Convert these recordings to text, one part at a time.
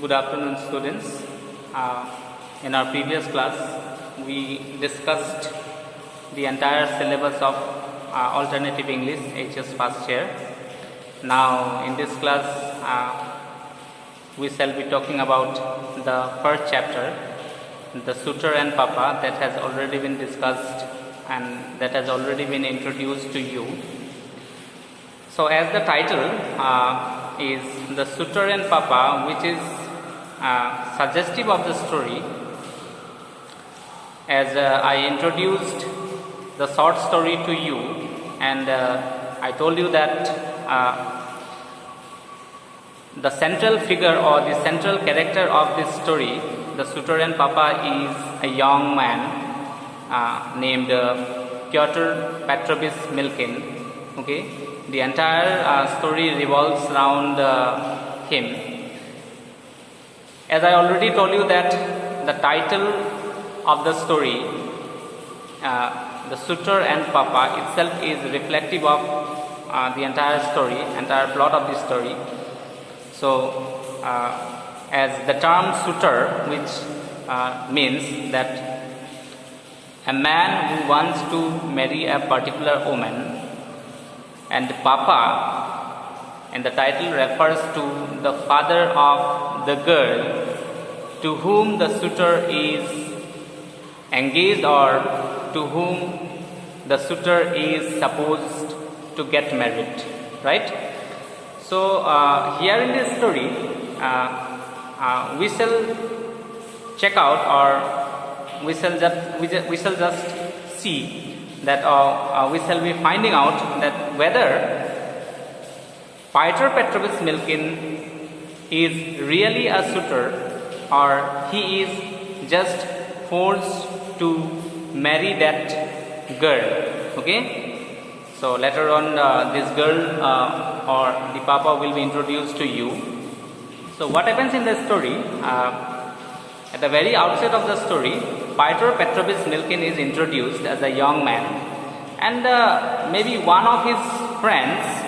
Good afternoon, students. In our previous class, we discussed the entire syllabus of Alternative English HS First Year. Now, in this class, we shall be talking about the first chapter, the Suitor and Papa, that has already been discussed and that has already been introduced to you. So, as the title is the Suitor and Papa, which is suggestive of the story, as I introduced the short story to you, and I told you that the central figure or the central character of this story, the Suitor and Papa, is a young man named Pyotr Petrovich Milkin. Okay, the entire story revolves around him. As I already told you that the title of the story, the Suitor and Papa, itself is reflective of the entire story, entire plot of the story. So, as the term suitor, which means that a man who wants to marry a particular woman, and Papa in the title refers to the father of the girl to whom the suitor is engaged or to whom the suitor is supposed to get married, right? So here in this story, we shall check out, or we shall just see that we shall be finding out that whether Pyotr Petrovich Milkin is really a suitor or he is just forced to marry that girl. Okay, so later on this girl or the Papa will be introduced to you. So what happens in the story, at the very outset of the story, Pyotr Petrovich Milkin is introduced as a young man, and maybe one of his friends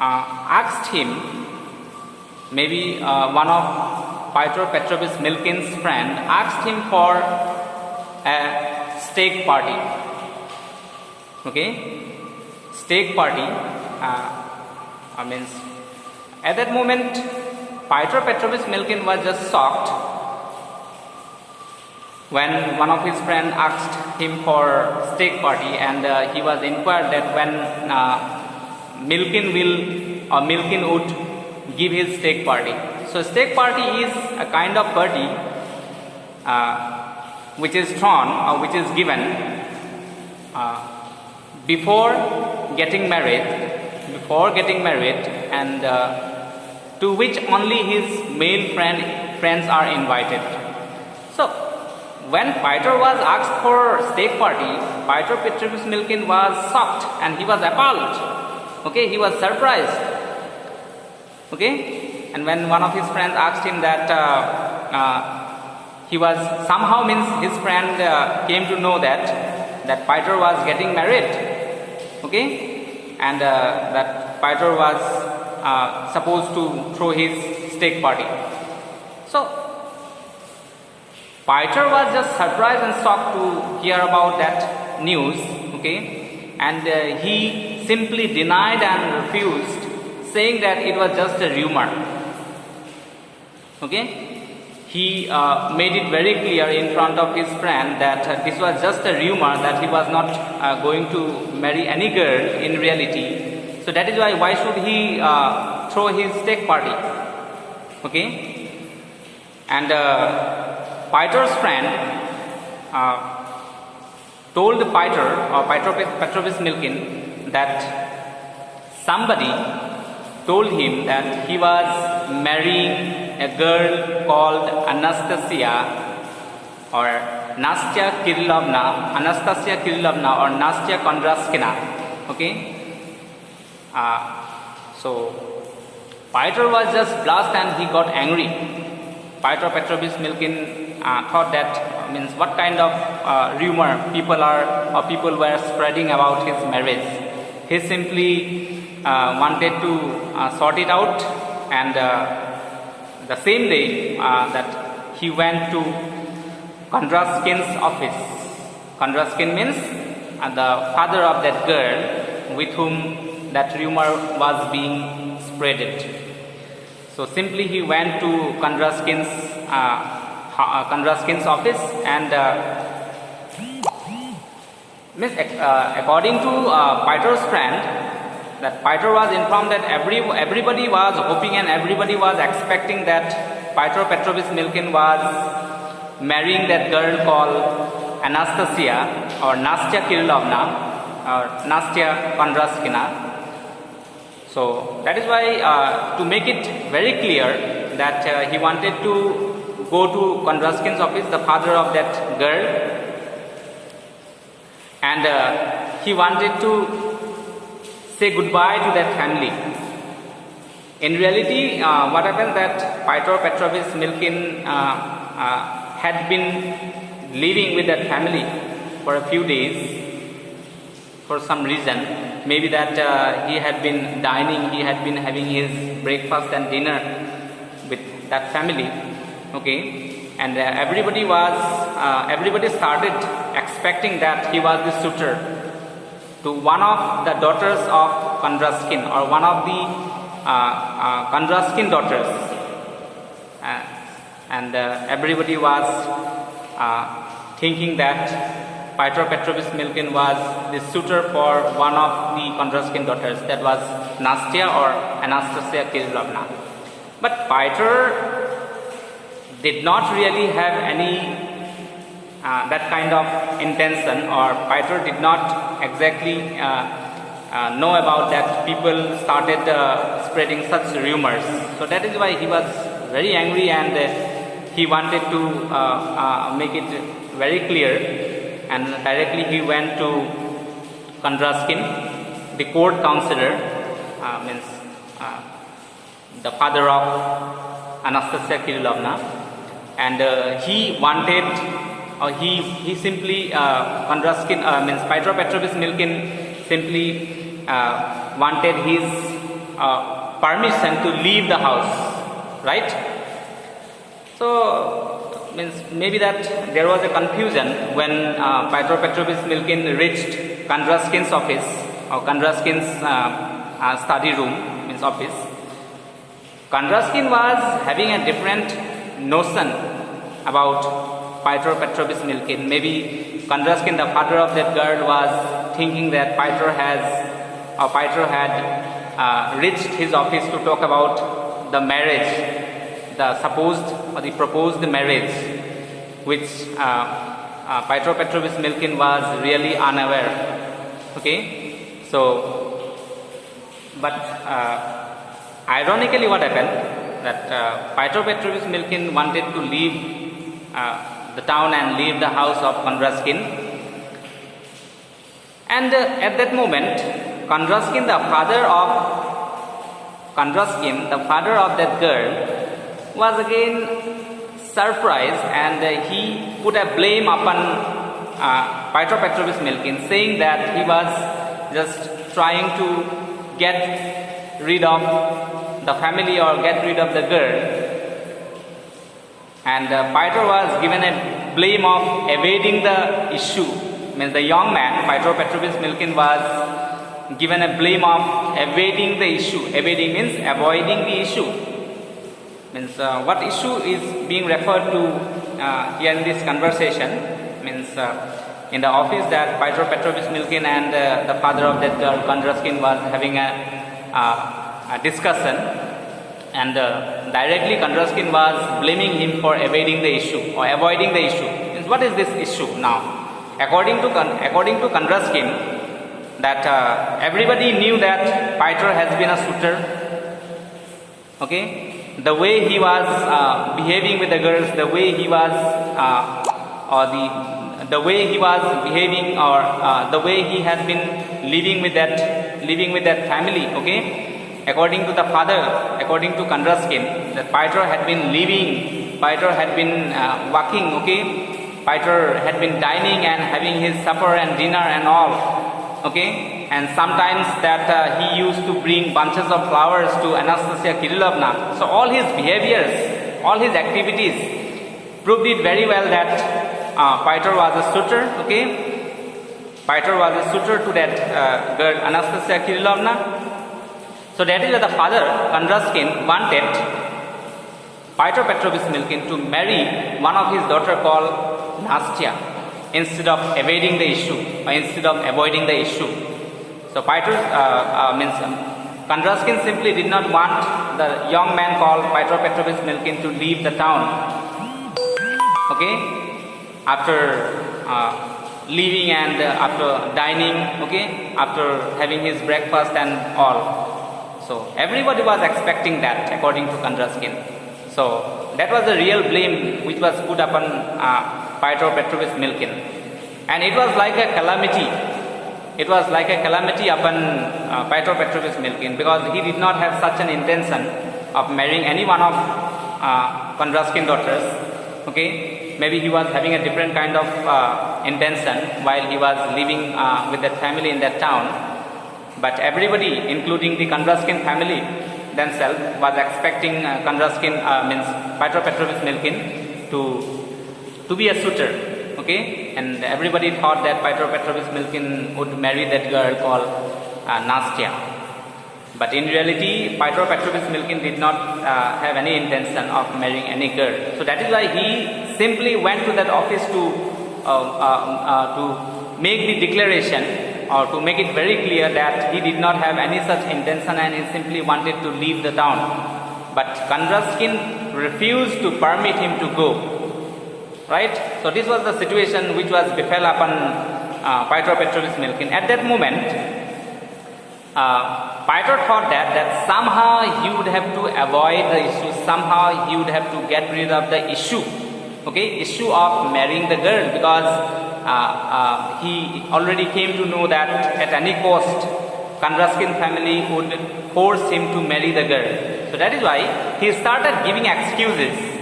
asked him, maybe one of Pyotr Petrovich Milkin's friend asked him for a steak party. Okay, steak party means at that moment Pyotr Petrovich Milkin was just shocked when one of his friends asked him for steak party, and he was inquired that when Milkin would give his steak party. So steak party is a kind of party which is thrown or which is given before getting married, and to which only his male friends are invited. So when Pyotr was asked for steak party, Pyotr Petrovich Milkin was shocked and he was appalled. Okay, he was surprised. Okay, and when one of his friends asked him that he was somehow, means his friend came to know that Pyotr was getting married. Okay, and that Pyotr was supposed to throw his steak party. So Pyotr was just surprised and shocked to hear about that news. Okay, and he simply denied and refused, saying that it was just a rumor. Okay, he made it very clear in front of his friend that this was just a rumor, that he was not going to marry any girl in reality. So that is why should he throw his steak party? Okay, and Pyotr's friend told Pyotr or Pyotr Petrovich Milkin that somebody told him that he was marrying a girl called Anastasia or Nastya Kirillovna or Nastya Kondraskina. Okay, so Pyotr was just blushed and he got angry. Pyotr Petrovich Milkin thought that means what kind of rumor people were spreading about his marriage. He simply wanted to sort it out, and the same day that he went to Kondraskin's office. Kondraskin means the father of that girl with whom that rumor was being spreaded. So simply he went to Kondraskin's office, and according to Peter's friend, that Peter was informed that everybody was hoping and everybody was expecting that Peter Petrovich Milkin was marrying that girl called Anastasia or Nastya Kirillovna or Nastya Kondraskina. So that is why, to make it very clear that he wanted to go to Kondraskin's office, the father of that girl, and he wanted to say goodbye to that family. In reality, what happened that Peter Petrovich Milkin had been living with that family for a few days for some reason. Maybe that he had been dining, he had been having his breakfast and dinner with that family. Okay, and everybody started expecting that he was the suitor to one of the daughters of Kondraskin, or one of the Kondraskin daughters, and everybody was thinking that Peter Petrovich Milkin was the suitor for one of the Kondraskin daughters, that was Nastya or Anastasia Kirillovna. But Peter did not really have any that kind of intention, or Peter did not exactly know about that people started spreading such rumors. So that is why he was very angry, and he wanted to make it very clear, and directly he went to Kondraskin, the court counselor, means the father of Anastasia Kirillovna, and he wanted, or he simply, Kondraskin, means Peter Petrovich Milkin simply wanted his permission to leave the house, right? So, means maybe that there was a confusion when Peter Petrovich Milkin reached Kondraskin's office, or Kondraskin's study room, means office. Kondraskin was having a different notion about Peter Petrovich Milkin. Maybe Kondraskin, the father of that girl, was thinking that Peter had reached his office to talk about the marriage, the supposed or the proposed marriage, which Peter Petrovich Milkin was really unaware. Okay, so but ironically, what happened that Peter Petrovich Milkin wanted to leave the town and leave the house of Kondraskin, and at that moment, Kondraskin, the father of that girl, was again surprised, and he put a blame upon Peter Petrovich Milkin, saying that he was just trying to get rid of the family or get rid of the girl. And Peter was given a blame of evading the issue. Means the young man, Peter Petrovich Milkin, was given a blame of evading the issue. Evading means avoiding the issue. Means what issue is being referred to here in this conversation? Means in the office that Peter Petrovich Milkin and the father of that girl, Kondraskin, was having a discussion. And directly Kondraskin was blaming him for evading the issue or avoiding the issue. Means what is this issue now? According to Kondraskin, that everybody knew that Peter has been a suitor. Okay, the way he was behaving with the girls, the way he was, or the way he was behaving, or the way he has been living with that family. Okay. According to the father, according to Kondraskin, that Peter had been living, Peter had been walking, okay, Peter had been dining and having his supper and dinner and all, okay, and sometimes that he used to bring bunches of flowers to Anastasia Kirillovna. So all his behaviors all his activities proved it very well that Piotr was a suitor, okay? Piotr was a suitor to that girl Anastasia Kirillovna. So that is why the father, Kondraskin, wanted Piotr Petrovich Milkin to marry one of his daughter called Nastya instead of evading the issue, or instead of avoiding the issue. So Kondraskin simply did not want the young man called Piotr Petrovich Milkin to leave the town, okay, after leaving and after dining, okay, after having his breakfast and all. So everybody was expecting that, according to Kondraskin. So that was the real blame which was put upon Piotr Petrovich Milkin, and it was like a calamity. It was like a calamity upon Piotr Petrovich Milkin, because he did not have such an intention of marrying any one of Kondraskin daughters. Okay, maybe he was having a different kind of intention while he was living with that family in that town. But everybody, including the Kondraskin family themselves, was expecting Piotr Petrovich Milkin to be a suitor. Okay, and everybody thought that Piotr Petrovich Milkin would marry that girl called Nastya. But in reality, Piotr Petrovich Milkin did not have any intention of marrying any girl. So that is why he simply went to that office to make the declaration, or to make it very clear that he did not have any such intention and he simply wanted to leave the town. But Kondraskin refused to permit him to go. Right? So this was the situation which was befell upon Piotr Petrovich Milkin. At that moment, Piotr thought that somehow he would have to avoid the issue, somehow he would have to get rid of the issue, okay, issue of marrying the girl, because he already came to know that at any cost Kondraskin family would force him to marry the girl. So that is why he started giving excuses.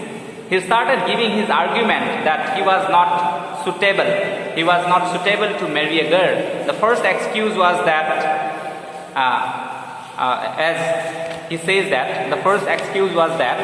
He started giving his argument that he was not suitable. He was not suitable to marry a girl. The first excuse was that, as he says that, the first excuse was that,